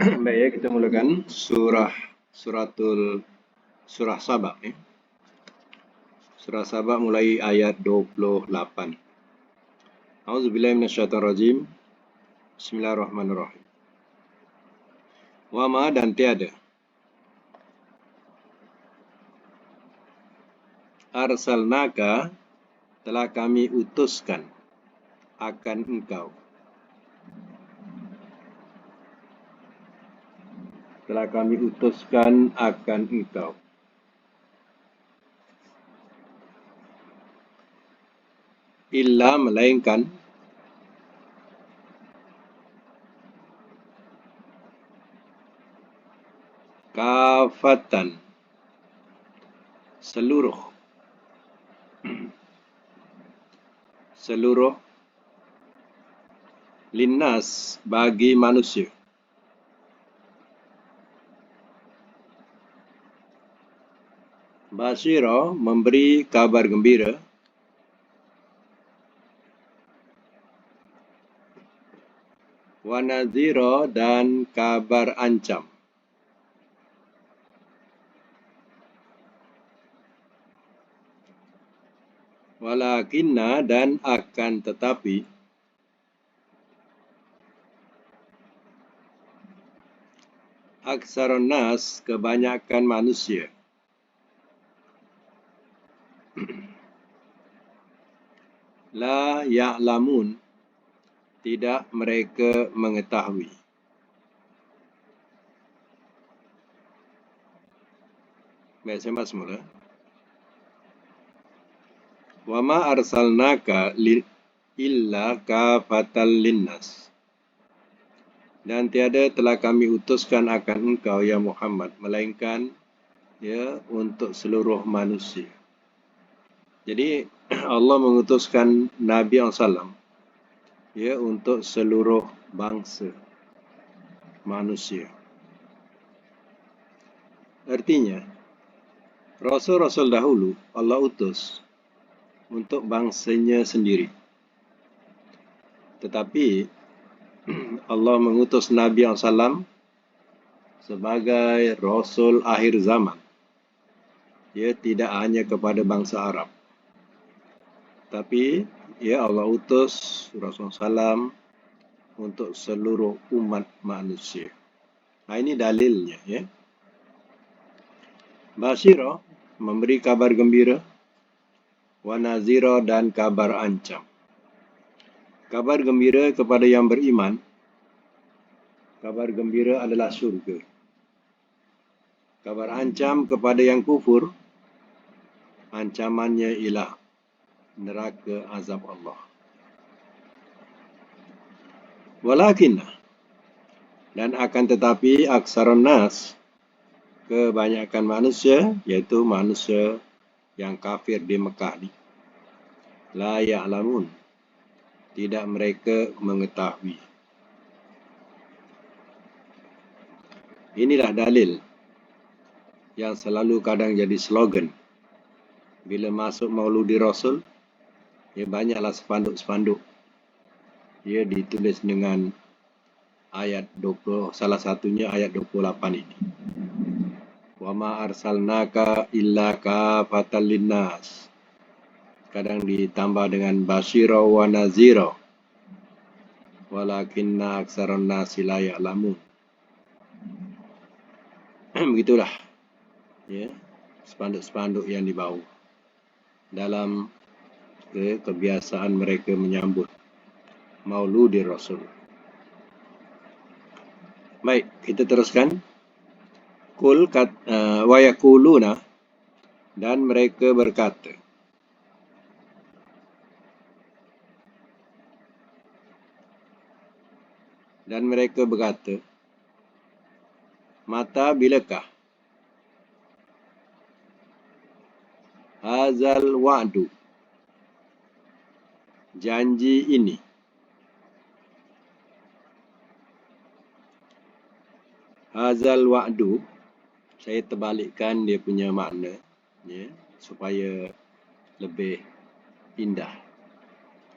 Baik ya, kita mulakan surah Saba ya. Surah Saba mulai ayat 28. A'udzubillahi minasyaitonirrajim. Bismillahirrahmanirrahim. Wa ma dan tiada arsalnaka telah kami utuskan akan engkau. Telah kami utuskan akan engkau. Illa melainkan kafatan seluruh linnas bagi manusia. Basyira memberi kabar gembira, wa nadhira dan kabar ancam. Walakinna dan akan tetapi aksarun nas kebanyakan manusia la ya'lamun tidak mereka mengetahui. Baik, saya bahas semula. Wa ma arsalnaka illa kafatal linnas. Dan tiada telah kami utuskan akan engkau ya Muhammad melainkan ya untuk seluruh manusia. Jadi Allah mengutuskan Nabi SAW ya untuk seluruh bangsa manusia. Artinya Rasul-Rasul dahulu Allah utus untuk bangsanya sendiri. Tetapi Allah mengutus Nabi SAW sebagai Rasul akhir zaman. Dia tidak hanya kepada bangsa Arab. Tapi ya Allah utus Rasulullah SAW untuk seluruh umat manusia. Nah, ini dalilnya ya. Basyira memberi kabar gembira, wa nazira dan kabar ancam. Kabar gembira kepada yang beriman. Kabar gembira adalah syurga. Kabar ancam kepada yang kufur. Ancamannya ialah neraka azab Allah. Walakin dan akan tetapi aksarun nas kebanyakan manusia, yaitu manusia yang kafir di Mekah ni, la ya'lamun tidak mereka mengetahui. Inilah dalil yang selalu kadang jadi slogan bila masuk Mauludi Rasul. Ya, banyaklah spanduk-spanduk. Ya, ditulis dengan ayat 20, salah satunya ayat 28 ini. Wa ma arsalnaka illa kafatal linnas. Kadang ditambah dengan basyira wa nazira. Walakinna aksarun nasi la ya'lamun. Begitulah ya, spanduk-spanduk yang dibawa dalam kebiasaan mereka menyambut Mauludi Rasul. Baik, kita teruskan. Wa yaquluna dan mereka berkata. Dan mereka berkata, mata bilakah hazal wa'du, janji ini. Hazal wa'du, saya terbalikkan dia punya makna ya, supaya lebih indah.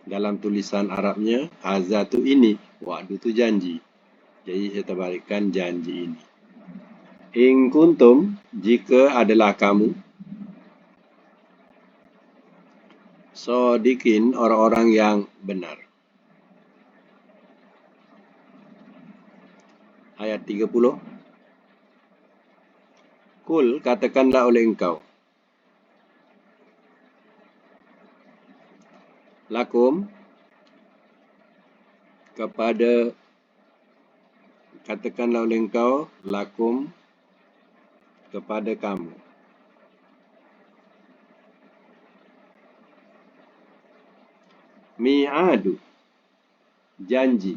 Dalam tulisan Arabnya, hazal tu ini, wa'du tu janji. Jadi saya terbalikkan janji ini. In kuntum, jika adalah kamu, sodikin, orang-orang yang benar. Ayat 30. Kul, katakanlah oleh engkau. Lakum, kepada, katakanlah oleh engkau, lakum, kepada kamu. Mi'adu, janji.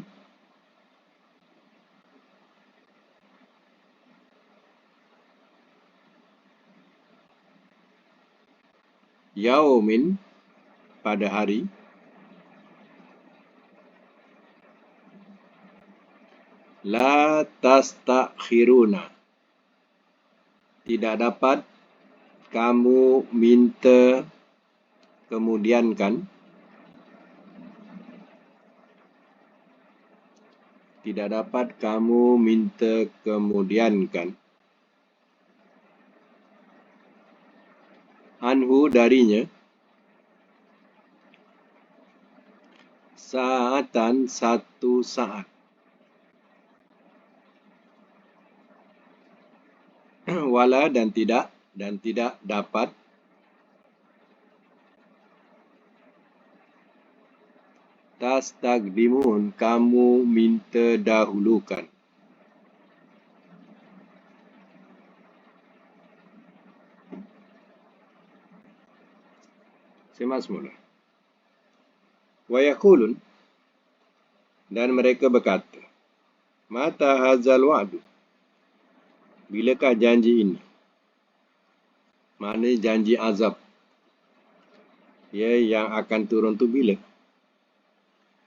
Yaumin, pada hari. La tastakhiruna, tidak dapat kamu minta kemudiankan. Tidak dapat kamu minta kemudiankan. Anhu, darinya. Saatan, satu saat. Wala, dan tidak dapat. Tastaqdimun, kamu minta dahulukan. Simak semula. Wa yaqulun, dan mereka berkata, mata hazal wa'du, bilakah janji ini? Maknanya janji azab, ya, yang akan turun tu bila?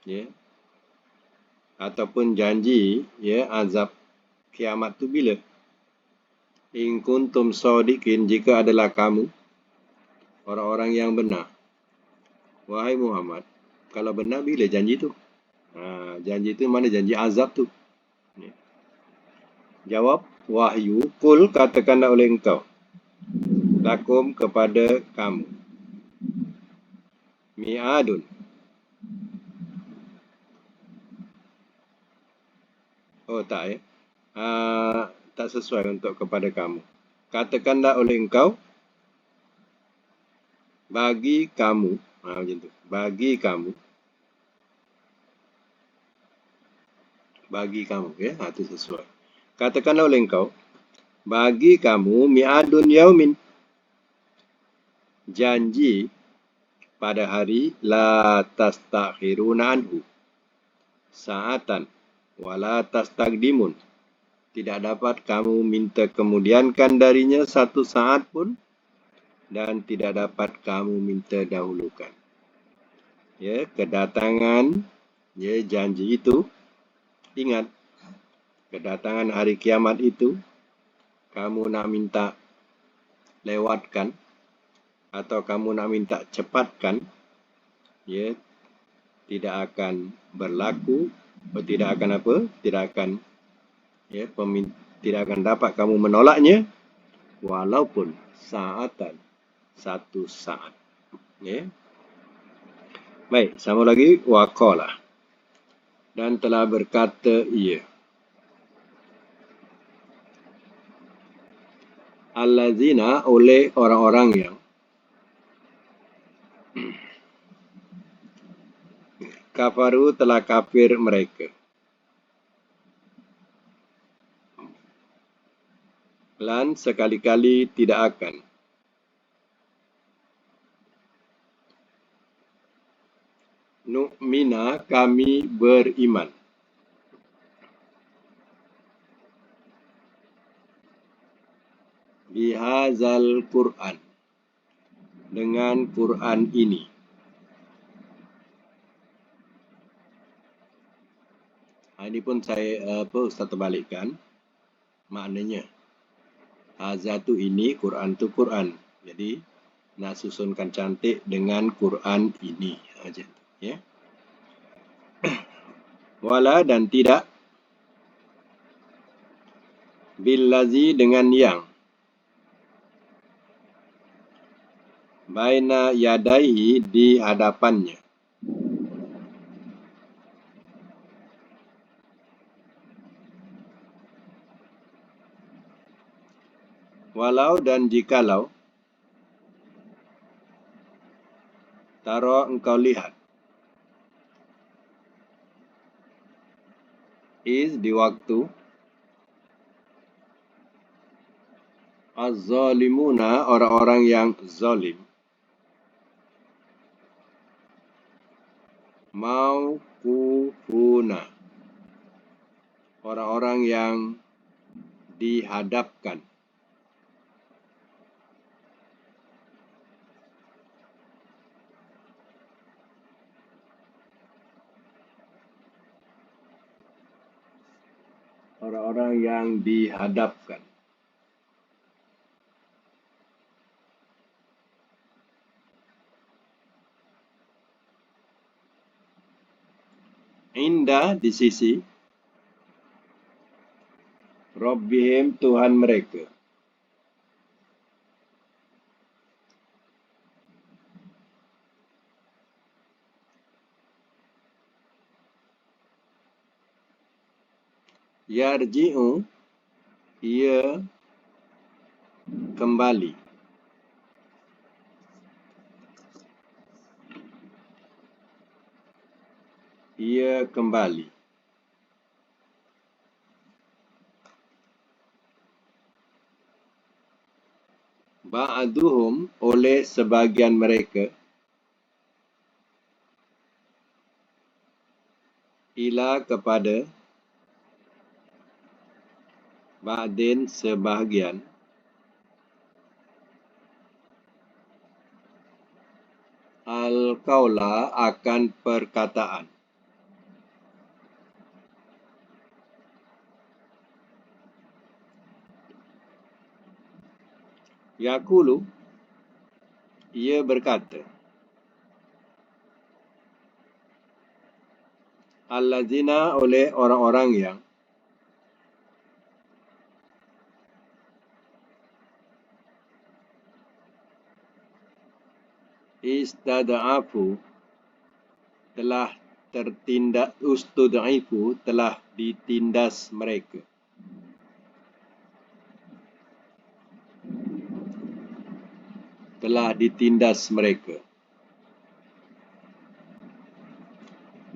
Ya. Ataupun janji, ya, azab kiamat tu bila? In kuntum sadiqin, jika adalah kamu orang-orang yang benar. Wahai Muhammad, kalau benar bila janji tu? Janji tu mana janji azab tu? Ya. Jawab wahyu, kul, katakanlah oleh engkau, lakum, kepada kamu. Mi'adun, oh tak ya, tak sesuai untuk kepada kamu. Katakanlah oleh engkau, bagi kamu, macam tu, bagi kamu, ya, itu sesuai. Katakanlah oleh engkau, bagi kamu, mi'adun yaumin, janji pada hari, la tastakhiruna anhu, saatan, wala tastaqdimun, tidak dapat kamu minta kemudiankan darinya satu saat pun, dan tidak dapat kamu minta dahulukan. Ya, kedatangan, ya, janji itu, ingat, kedatangan hari kiamat itu, kamu nak minta lewatkan, atau kamu nak minta cepatkan, ya, tidak akan berlaku, tidak akan apa, tidak akan, ya, tidak akan dapat kamu menolaknya, walaupun saatan, satu saat. Ya. Baik, sama lagi, waqala, dan telah berkata ia. Allazina, oleh orang-orang yang kafaru, telah kafir mereka. Lan, sekali-kali tidak akan. Nu'mina, kami beriman. Bihazal Quran, dengan Quran ini. Ini pun saya Ustaz terbalikkan maknanya. Hazal tu ini, Quran tu Quran. Jadi nak susunkan cantik dengan Quran ini aja, ya. Wala, dan tidak Billazi dengan yang. Baina yadaihi di hadapannya. Walau dan jikalau tara engkau lihat. Is di waktu. Az-zalimuna orang-orang yang zalim. Mauqufuna orang-orang yang dihadapkan. Orang-orang yang dihadapkan. Indah di sisi Rabbihim Tuhan mereka. Yarji'u ia kembali. Ia kembali. Ba'duhum oleh sebagian mereka. Ila kepada. Ba'din sebahagian. Al-qaula akan perkataan. Yaqulu ia berkata. Allazina oleh orang-orang yang istad'afu telah tertindas, ustud'ifu telah ditindas mereka. Telah ditindas mereka.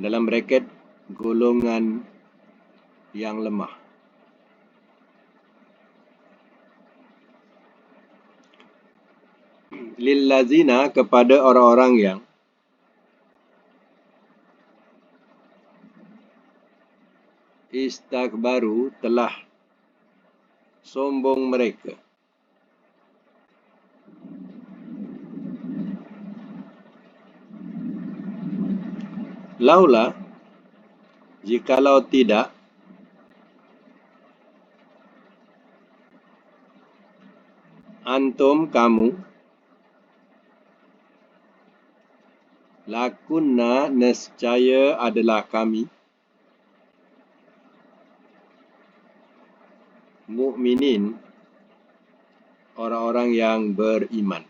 Dalam braket golongan yang lemah. Lillazina kepada orang-orang yang istakbaru telah sombong mereka. Laula jikalau tidak antum kamu lakunna nescaya adalah kami mukminin orang-orang yang beriman.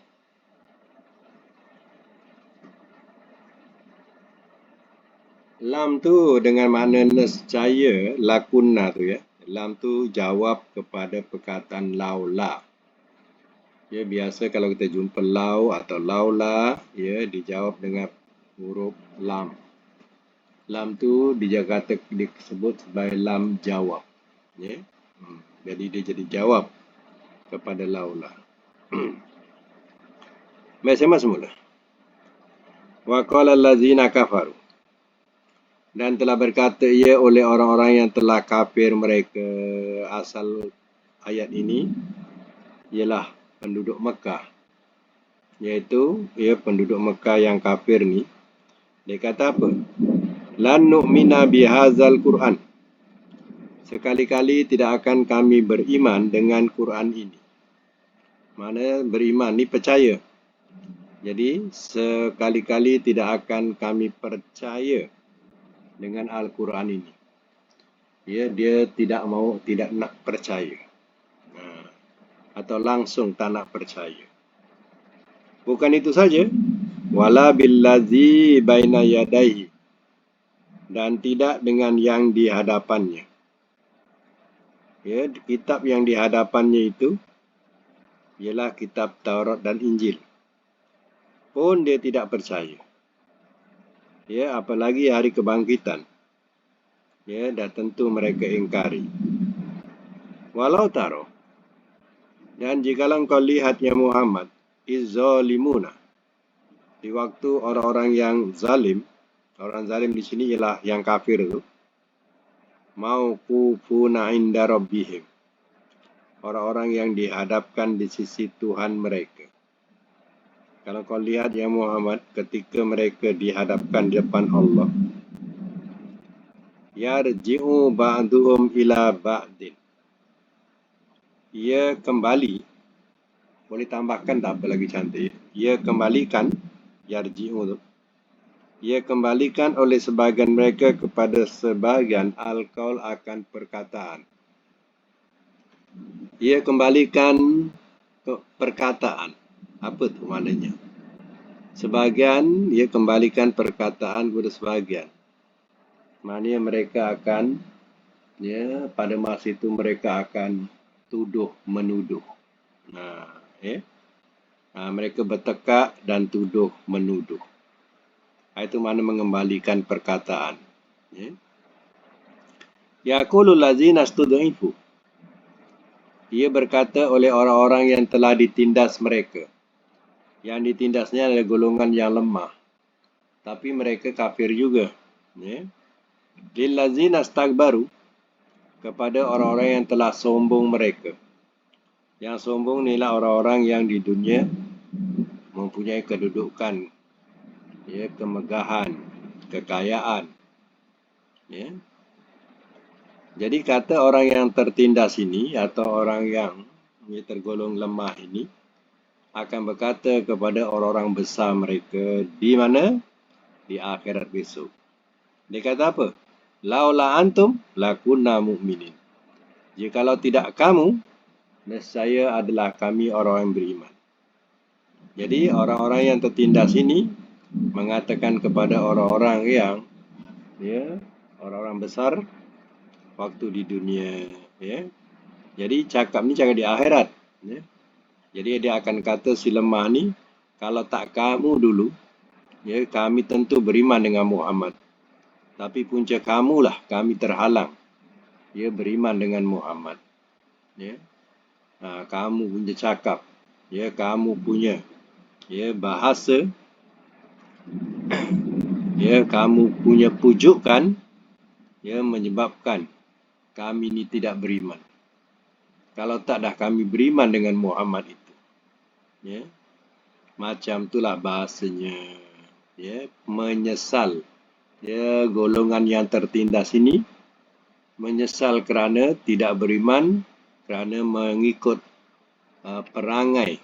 Lam tu dengan makna nescaya, lakunna tu ya. Lam tu jawab kepada perkataan laula. Ya, biasa kalau kita jumpa lau atau laula, ya dijawab dengan huruf lam. Lam tu disebut sebagai lam jawab. Ya. Jadi dia jadi jawab kepada laula. Baik, sama semula. Wa qala allazina kafaru. Dan telah berkata ia oleh orang-orang yang telah kafir mereka. Asal ayat ini ialah penduduk Mekah. Iaitu ia penduduk Mekah yang kafir ni. Dia kata apa? Lan nu'mina bihazal Quran. Sekali-kali tidak akan kami beriman dengan Quran ini. Mana beriman ni percaya. Jadi sekali-kali tidak akan kami percaya dengan Al-Quran ini. Ya, dia tidak nak percaya. atau langsung tak nak percaya. Bukan itu saja, wala billazi baina yadayhi, dan tidak dengan yang di hadapannya. Ya, kitab yang di hadapannya itu ialah kitab Taurat dan Injil. Pun dia tidak percaya. Ya, apalagi hari kebangkitan. Ya, dah tentu mereka ingkari. Walau taro, dan jikalau kau lihat ya Muhammad, izzalimuna, di waktu orang-orang yang zalim, orang zalim di sini ialah yang kafir itu, mauqufuna inda rabbihim, orang-orang yang dihadapkan di sisi Tuhan mereka. Kalau kau lihat ya Muhammad, ketika mereka dihadapkan di depan Allah, yarji'u ba'duhum ila ba'din, ia kembali, boleh tambahkan tak apa lagi cantik, ia kembalikan, yarji'u tu, ia kembalikan oleh sebahagian mereka kepada sebahagian al-qaul akan perkataan. Ia kembalikan perkataan. Apa tu maknanya? Sebahagian, ia kembalikan perkataan kepada sebahagian. Maknanya mereka akan, ya, pada masa itu mereka akan tuduh menuduh. Mereka bertekak dan tuduh menuduh. Itu makna mengembalikan perkataan. Yaqulul ladzina istud'ifu, ia berkata oleh orang-orang yang telah ditindas mereka. Yang ditindasnya adalah golongan yang lemah, tapi mereka kafir juga. Lillazina astakbaru, kepada orang-orang yang telah sombong mereka. Yang sombong inilah orang-orang yang di dunia mempunyai kedudukan, ya, kemegahan, kekayaan. Ya. Jadi kata orang yang tertindas ini atau orang yang tergolong lemah ini akan berkata kepada orang-orang besar mereka di mana? Di akhirat besok. Dia kata apa? Laula antum lakunna mu'minin. Jikalau tidak kamu, nescaya adalah kami orang yang beriman. Jadi orang-orang yang tertindas ini mengatakan kepada orang-orang yang, ya, orang-orang besar waktu di dunia, ya. Jadi cakap ni jangan di akhirat, ya. Jadi dia akan kata si lemah ni, kalau tak kamu dulu, ya, kami tentu beriman dengan Muhammad. Tapi punca kamulah kami terhalang, ya, beriman dengan Muhammad. Ya. Kamu punya cakap, ya, kamu punya, ya, bahasa, ya, kamu punya pujukan, ya, menyebabkan kami ni tidak beriman. Kalau tak dah kami beriman dengan Muhammad itu. Ya. Macam itulah bahasanya. Ya, menyesal. Ya, golongan yang tertindas ini menyesal kerana tidak beriman, kerana mengikut perangai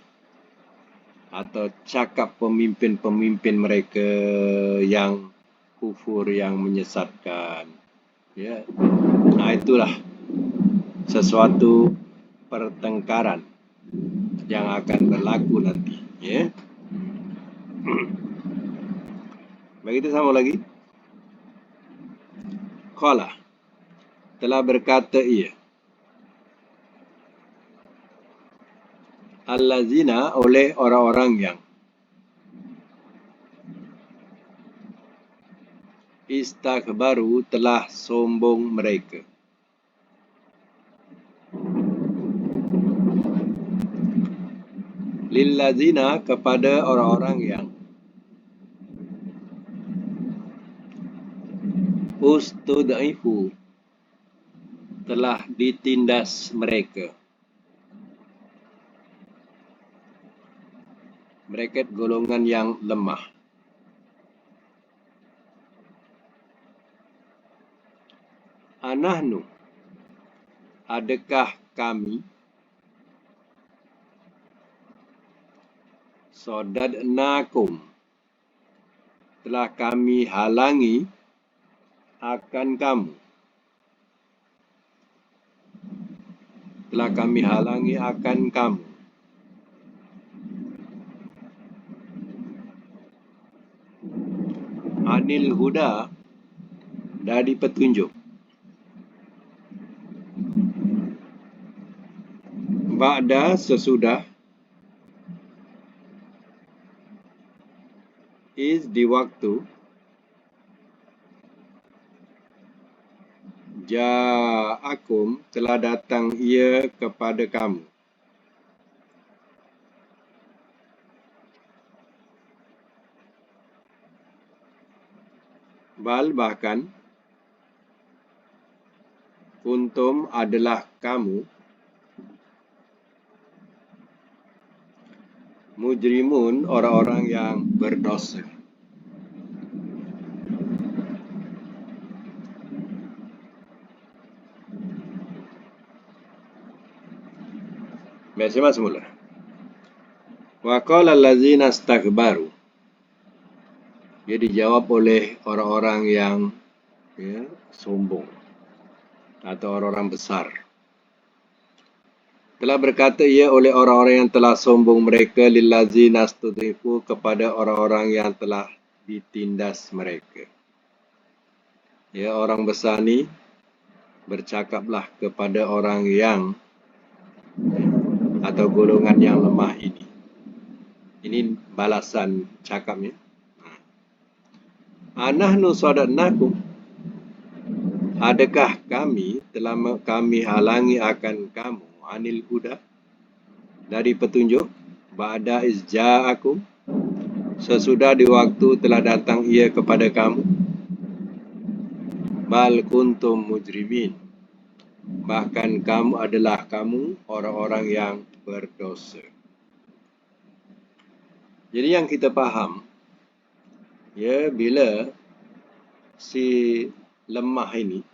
atau cakap pemimpin-pemimpin mereka yang kufur, yang menyesatkan. Ya. Itulah sesuatu pertengkaran yang akan berlaku nanti. Ya. Begitu sama lagi. Qala, telah berkata ia, allazina, oleh orang-orang yang istakbaru, telah sombong mereka. Lillazina, kepada orang-orang yang ustud'ifu, telah ditindas mereka. Mereka golongan yang lemah. Anahnu, adakah kami, sodadnakum, telah kami halangi akan kamu, telah kami halangi akan kamu. Anil huda, dari petunjuk. Ba'da, sesudah. Is, di waktu. Ja'akum, telah datang ia kepada kamu. Bal, bahkan. Kuntum, adalah kamu. Mujrimun, orang-orang yang berdosa. Biasa mas mula. Wa qala allazina istakbaru. Dia dijawab oleh orang-orang yang sombong atau orang-orang besar. Telah berkata ia oleh orang-orang yang telah sombong mereka lillazina istud'ifu, kepada orang-orang yang telah ditindas mereka. Ya, orang besar ni bercakaplah kepada orang yang atau golongan yang lemah ini. Ini balasan cakapnya. Anahnu sadadnakum, adakah kami telah kami halangi akan kamu anil huda, dari petunjuk, ba'da izja'akum, sesudah di waktu telah datang ia kepada kamu. Bal kuntum mujrimin, bahkan kamu adalah kamu orang-orang yang berdosa. Jadi yang kita faham, ya, bila si lemah ini,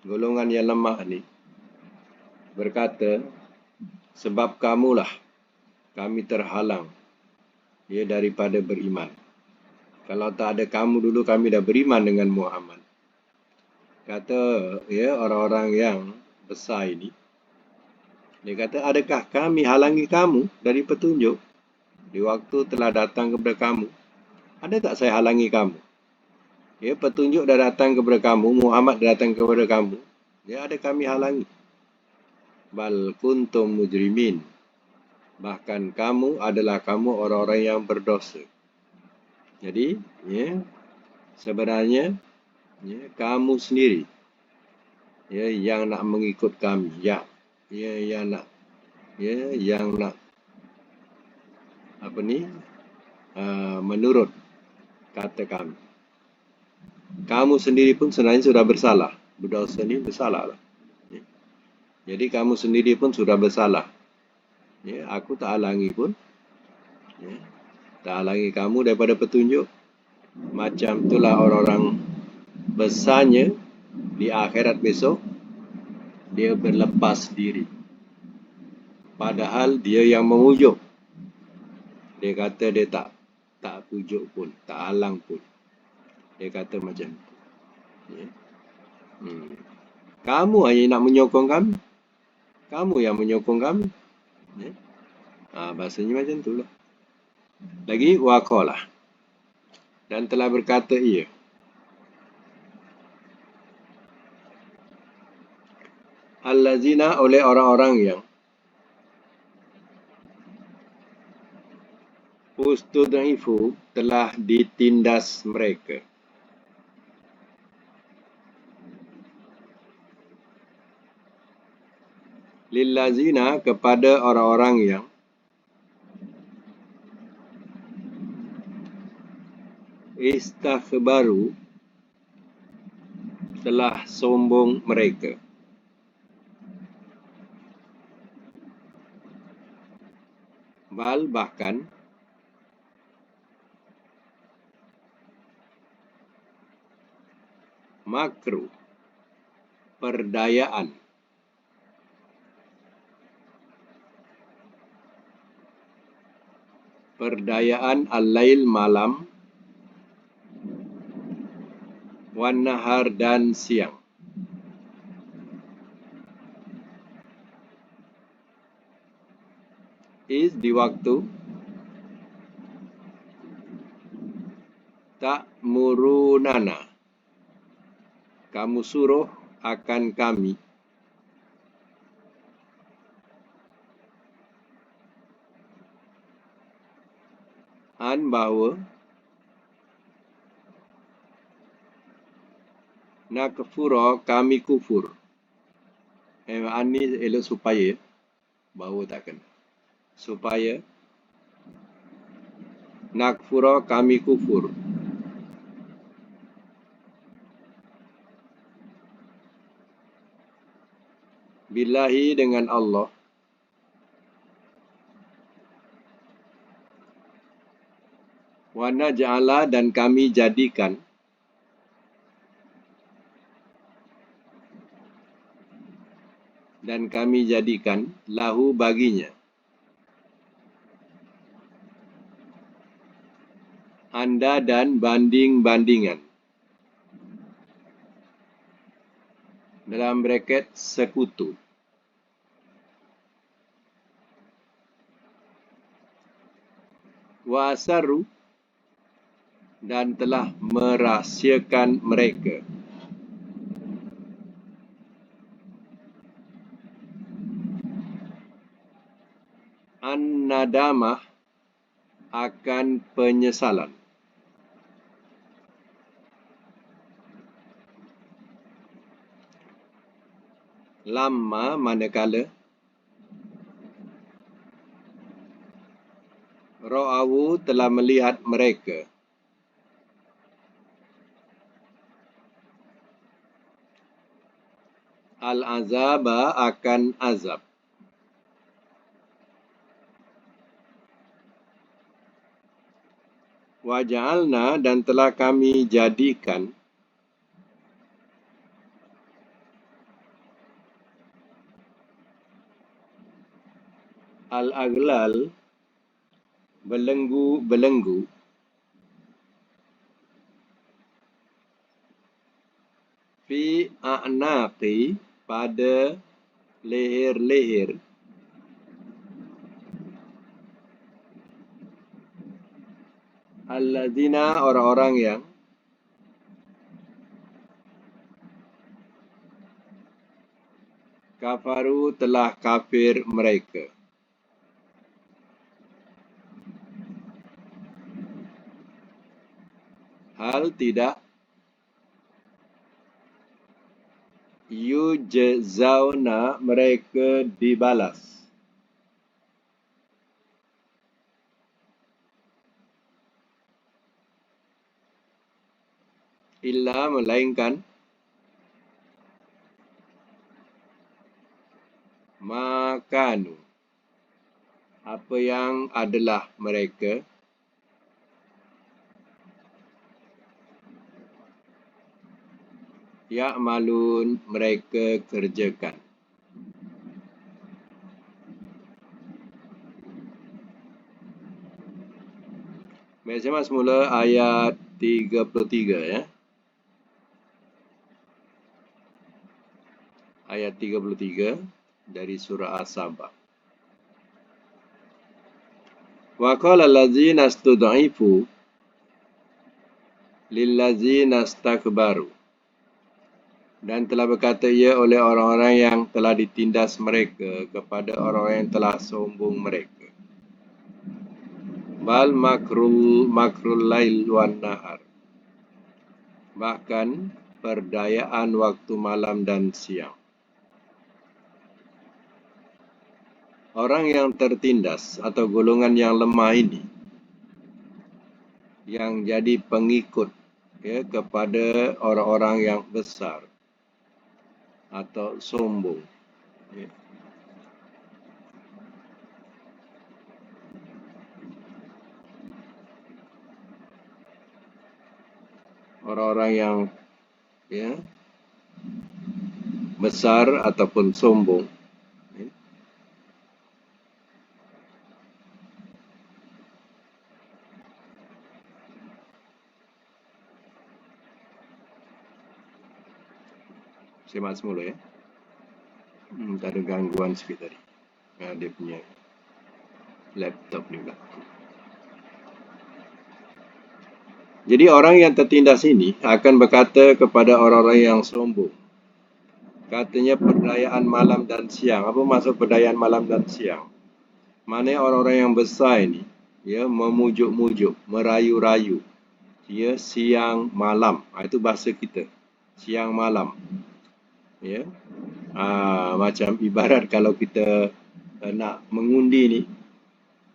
golongan yang lemah ini berkata, sebab kamulah kami terhalang ya daripada beriman. Kalau tak ada kamu dulu, kami dah beriman dengan Muhammad. Kata ya orang-orang yang besar ini, dia kata, adakah kami halangi kamu dari petunjuk di waktu telah datang kepada kamu? Ada tak saya halangi kamu? Ya, petunjuk dah datang kepada kamu, Muhammad dah datang kepada kamu. Ya, ada kami halangi. Bal kuntum mujrimin, bahkan kamu adalah kamu orang-orang yang berdosa. Jadi, ya, sebenarnya ya, kamu sendiri ya yang nak mengikut kami, yang nak apa ni, menurut kata kami. Kamu sendiri pun sebenarnya sudah bersalah. Berdosa ni bersalah lah. Ya. Jadi kamu sendiri pun sudah bersalah. Ya, aku tak halangi pun. Ya, tak halangi kamu daripada petunjuk. Macam itulah orang-orang besarnya di akhirat besok, dia berlepas diri. Padahal dia yang mengujuk. Dia kata dia tak pujuk pun, tak halang pun. Dia kata macam tu. Ya. Kamu hanya nak menyokong kami. Kamu yang menyokong kami. Ya. Bahasanya macam tu lah. Lagi waqalah, dan telah berkata ia. Allazina, oleh orang-orang yang ustud'ifu, telah ditindas mereka. Lillazina, kepada orang-orang yang istakhbaru, telah sombong mereka. Bal, bahkan. Makru, perdayaan. Perdayaan al-lail, malam. Wan nahar, dan siang. is di waktu ta'murunana. Kamu suruh akan kami. An bahawa nakfura kami kufur. An ni elok supaya, bahawa tak kena. Supaya nakfura kami kufur. Billahi dengan Allah. Wa naj'ala dan kami jadikan. Dan kami jadikan lahu baginya. Anda dan banding-bandingan. Dalam braket sekutu. Wa asarru dan telah merahsiakan mereka. An-nadamah akan penyesalan. Lama manakala Ra'awu telah melihat mereka. Al-azaba akan azab. Waja'alna dan telah kami jadikan al-aghlal belenggu-belenggu fi a'naqi pada leher-leher alladzina orang-orang yang kafaru telah kafir mereka. Hal tidak yujzauna mereka dibalas. Illa melainkan makanu apa yang adalah mereka ya'malun mereka kerjakan. Baik, saya semula ayat 33 ya. Ayat 33 dari surah As-Saba. Wa qala allazina istud'ifu lillazina istakbaru. Dan telah berkata ia oleh orang-orang yang telah ditindas mereka kepada orang-orang yang telah sombong mereka. Bal makrul lail wan nahar. Bahkan perdayaan waktu malam dan siang. Orang yang tertindas atau golongan yang lemah ini yang jadi pengikut ya, kepada orang-orang yang besar atau sombong. Ya. Orang-orang yang ya, besar ataupun sombong. Ya. Semat semula ya. Tak ada gangguan sikit tadi. Dia punya Laptop ni pula. Jadi orang yang tertindas ini akan berkata kepada orang-orang yang sombong. Katanya perdayaan malam dan siang. Apa maksud perdayaan malam dan siang? Maknanya orang-orang yang besar ini, ya, memujuk-mujuk, merayu-rayu, ya, siang malam. Itu bahasa kita. Siang malam. Ya. Macam ibarat kalau kita nak mengundi ni,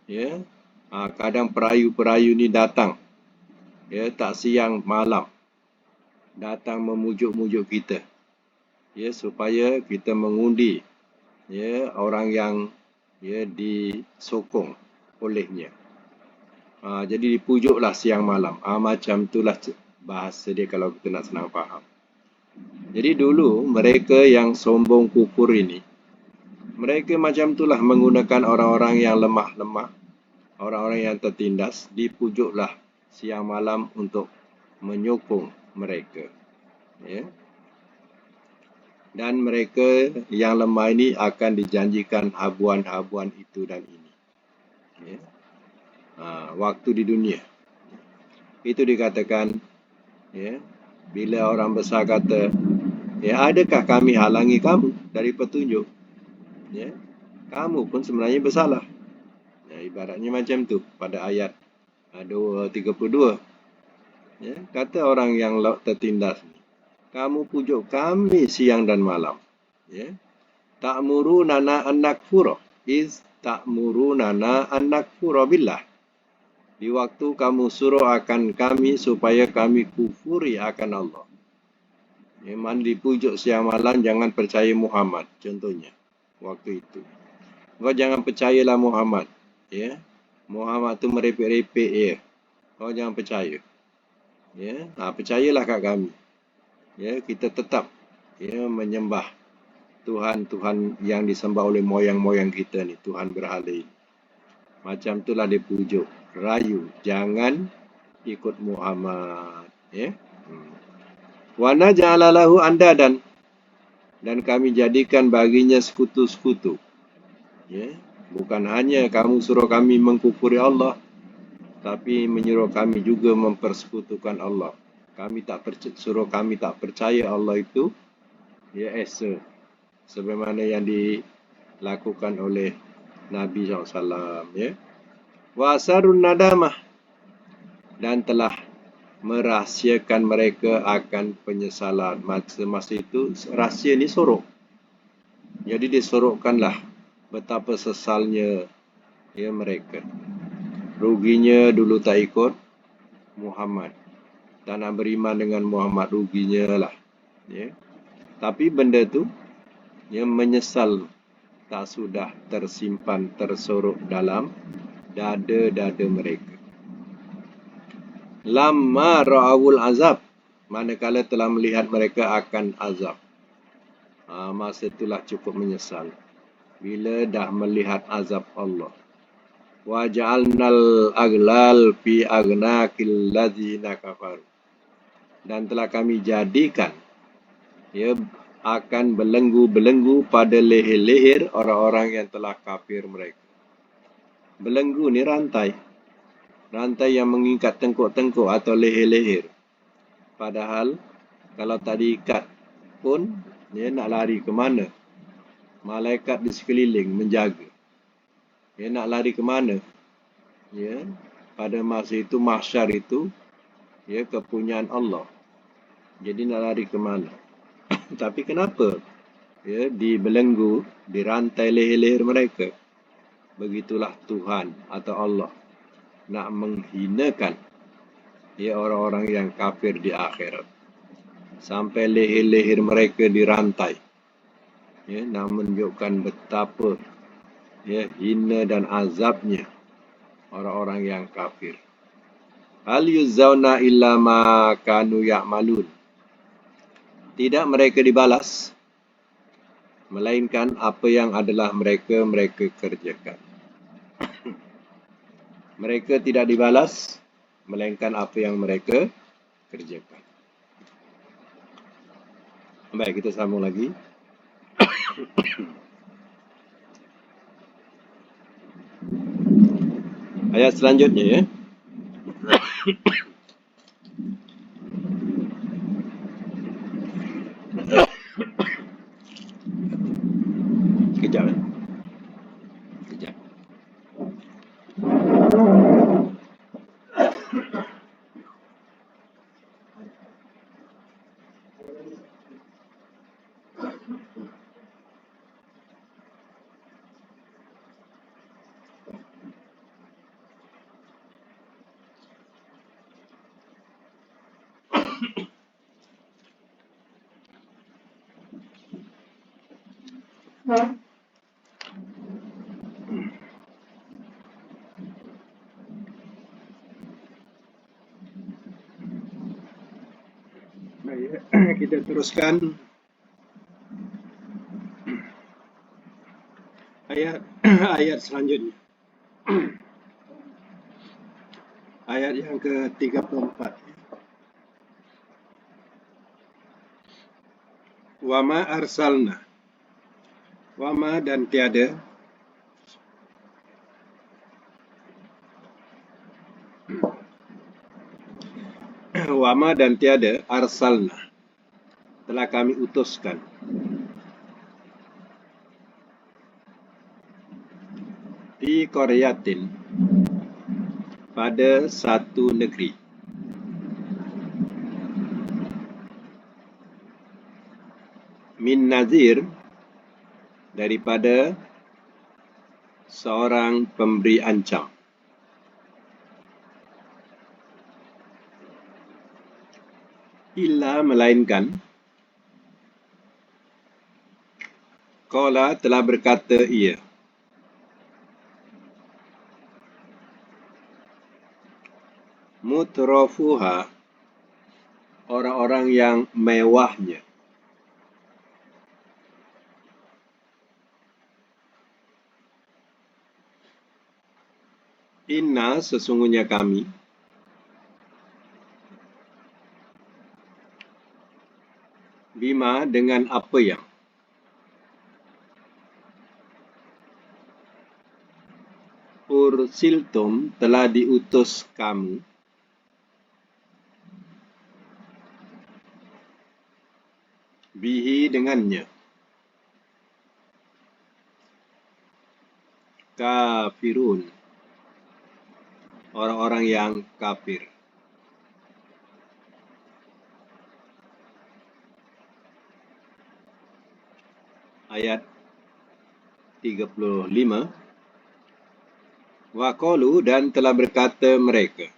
ya, kadang perayu-perayu ni datang, ya, tak siang malam, datang memujuk-mujuk kita, ya, supaya kita mengundi, ya, orang yang, ya, disokong olehnya. Jadi dipujuklah siang malam. Macam itulah bahasa dia kalau kita nak senang faham. Jadi dulu mereka yang sombong kufur ini, mereka macam itulah menggunakan orang-orang yang lemah-lemah, orang-orang yang tertindas, dipujuklah siang malam untuk menyokong mereka. Ya. Dan mereka yang lemah ini akan dijanjikan habuan-habuan itu dan ini. Ya. Waktu di dunia. Itu dikatakan, ya, bila orang besar kata, ya, adakah kami halangi kamu dari petunjuk? Ya. Kamu pun sebenarnya bersalah. Ibaratnya macam tu pada ayat 32. Ya, kata orang yang tertindas, kamu pujuk kami siang dan malam. Ya. Ta'murunana an nakfura ta'murunana an nakfura billah. Di waktu kamu suruh akan kami supaya kami kufuri akan Allah. Memang dipujuk siang malam, jangan percaya Muhammad. Contohnya, waktu itu. Kau jangan percayalah Muhammad. Ya. Muhammad tu merepek-repek ya. Kau jangan percaya. Ya. Percayalah kat kami. Ya, kita tetap, ya, menyembah Tuhan-Tuhan yang disembah oleh moyang-moyang kita ni, Tuhan berhala ini. Macam itulah dia pujuk, rayu, jangan ikut Muhammad. Ya. Wa naj'ala lahu andadan, dan kami jadikan baginya sekutu-sekutu. Ya. Bukan hanya kamu suruh kami mengkufuri Allah, tapi menyuruh kami juga mempersekutukan Allah. Suruh kami tak percaya Allah itu, ya, esa, sebagaimana yang dilakukan oleh Nabi SAW. Ya. Wa asarun nadamah, dan telah merahsiakan mereka akan penyesalan. Masa itu rahsia ni sorok. Jadi disorokkanlah betapa sesalnya, ya, mereka. Ruginya dulu tak ikut Muhammad. Tak nak beriman dengan Muhammad, ruginya lah. Ya. Tapi benda tu, ya, menyesal tak sudah tersimpan, tersorok dalam dada-dada mereka. Lamma ra'awul azab, manakala telah melihat mereka akan azab. Masa itulah cukup menyesal. Bila dah melihat azab Allah. Wa ja'alnal aglal fi aghnaqil ladzina kafaru, dan telah kami jadikan, ya, akan belenggu-belenggu pada leher-leher orang-orang yang telah kafir mereka. Belenggu ni rantai. Rantai yang mengikat tengkuk-tengkuk atau leher-leher. Padahal kalau tak diikat pun, dia nak lari ke mana? Malaikat di sekeliling menjaga. Dia nak lari ke mana? Ya, pada masa itu mahsyar itu, ya, kepunyaan Allah. Jadi nak lari ke mana? Tapi kenapa, ya, dibelenggu, dirantai leher-leher mereka? Begitulah Tuhan atau Allah nak menghinakan, ya, orang-orang yang kafir di akhirat. Sampai leher-leher mereka dirantai. Ya, nak menunjukkan betapa, ya, hina dan azabnya orang-orang yang kafir. Hal yuzzauna illa ma kanu ya'malun. Tidak mereka dibalas, melainkan apa yang adalah mereka kerjakan. Mereka tidak dibalas, melainkan apa yang mereka kerjakan. Baik, kita sambung lagi. Ayat selanjutnya ya. Kejap. Kejap. Baik, kita teruskan ayat selanjutnya. Ayat yang ke-34. Wama arsalna. Wama dan tiada. Wama dan tiada arsalna. Telah kami utuskan. Fi qaryatin. Pada satu negeri. Min nazir. Daripada seorang pemberi ancam. Illa melainkan qala telah berkata ia. Mutrafuha orang-orang yang mewahnya. Inna sesungguhnya kami bima dengan apa yang ursiltum telah diutus kamu bihi dengannya kafirun orang-orang yang kafir. Ayat 35. Waqalu dan telah berkata mereka.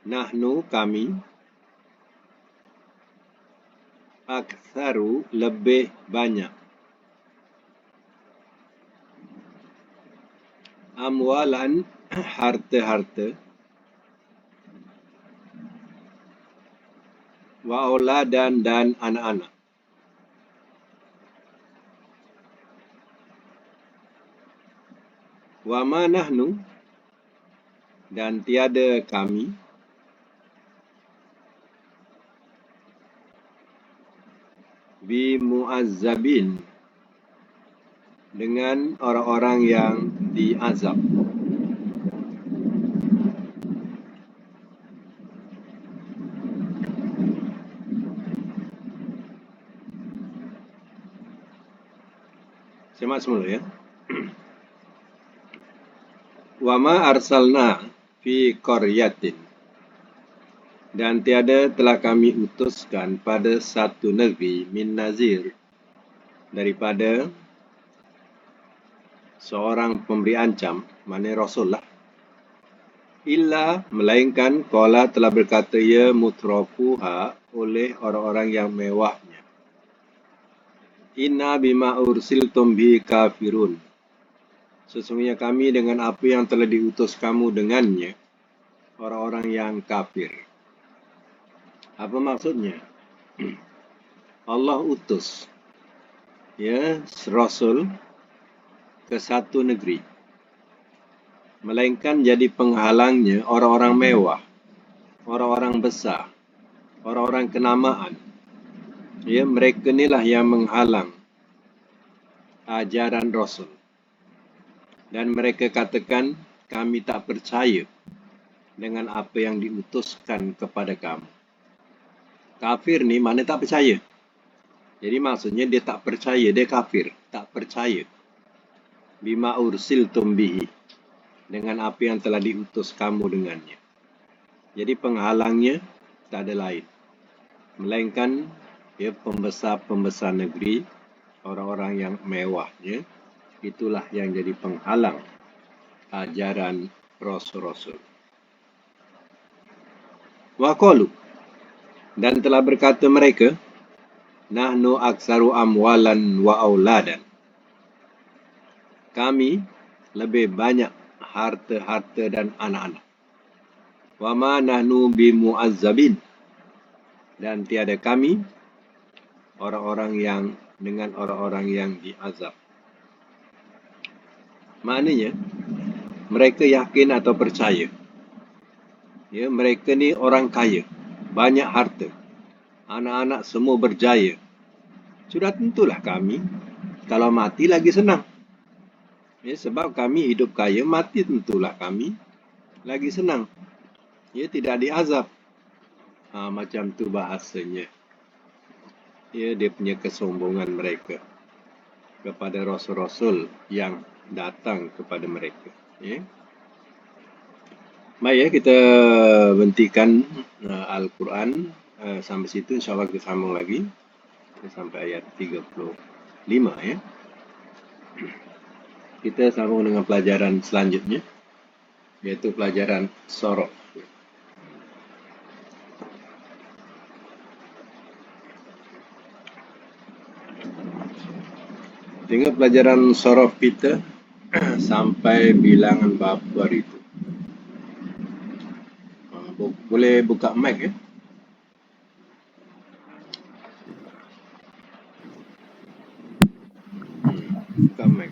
Nahnu kami aktsaru lebih banyak amwalan harta-harta wa auladan dan anak-anak. Wa ma nahnu dan tiada kami bi muazzabin dengan orang-orang yang diazab. Semak semula ya. Wa ma arsalna fi qaryatin dan tiada telah kami utuskan pada satu negeri min nazir daripada seorang pemberi ancam, maknanya Rasul lah. Illa melainkan qala telah berkata ia mutrafuha oleh orang-orang yang mewahnya. Inna bima ursiltum bi kafirun. Sesungguhnya kami dengan apa yang telah diutus kamu dengannya, orang-orang yang kafir. Apa maksudnya? Allah utus ya Rasul ke satu negeri, melainkan jadi penghalangnya orang-orang mewah, orang-orang besar, orang-orang kenamaan. Ya, mereka inilah yang menghalang ajaran Rasul. Dan mereka katakan, kami tak percaya dengan apa yang diutuskan kepada kamu. Kafir ni mana tak percaya. Jadi maksudnya dia tak percaya, dia kafir, tak percaya. Bima ursiltum bihi, dengan apa yang telah diutus kamu dengannya. Jadi penghalangnya tak ada lain, melainkan pembesar-pembesar negeri, orang-orang yang mewahnya, itulah yang jadi penghalang ajaran Rasul-Rasul. Wa qalu, dan telah berkata mereka, nahnu aksaru amwalan wa auladan, kami lebih banyak harta-harta dan anak-anak. Wa ma nahnu bimu'azzabin, dan tiada kami orang-orang yang dengan orang-orang yang diazab. Maknanya mereka yakin atau percaya, ya, mereka ni orang kaya, banyak harta, anak-anak semua berjaya. Sudah tentulah kami kalau mati lagi senang, ya, sebab kami hidup kaya, mati tentulah kami lagi senang, ya, tidak diazab. Macam tu bahasanya, ya, dia punya kesombongan mereka kepada rasul-rasul yang datang kepada mereka, ya. Baik, ya, kita hentikan Al-Quran sampai situ. InsyaAllah kita sambung lagi sampai ayat 35, ya. Kita sambung dengan pelajaran selanjutnya, yaitu pelajaran Sorof. Tengok pelajaran Sorof kita sampai bilangan berapa itu. Boleh buka mic, ya. Buka mic.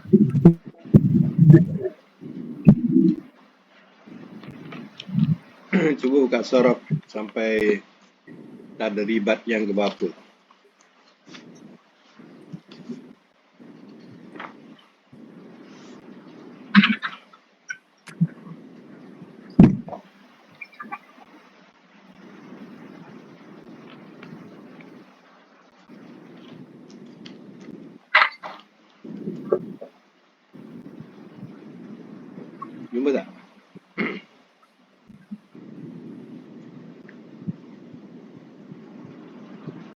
Cuba buka Sorof sampai tadribat yang keberapa.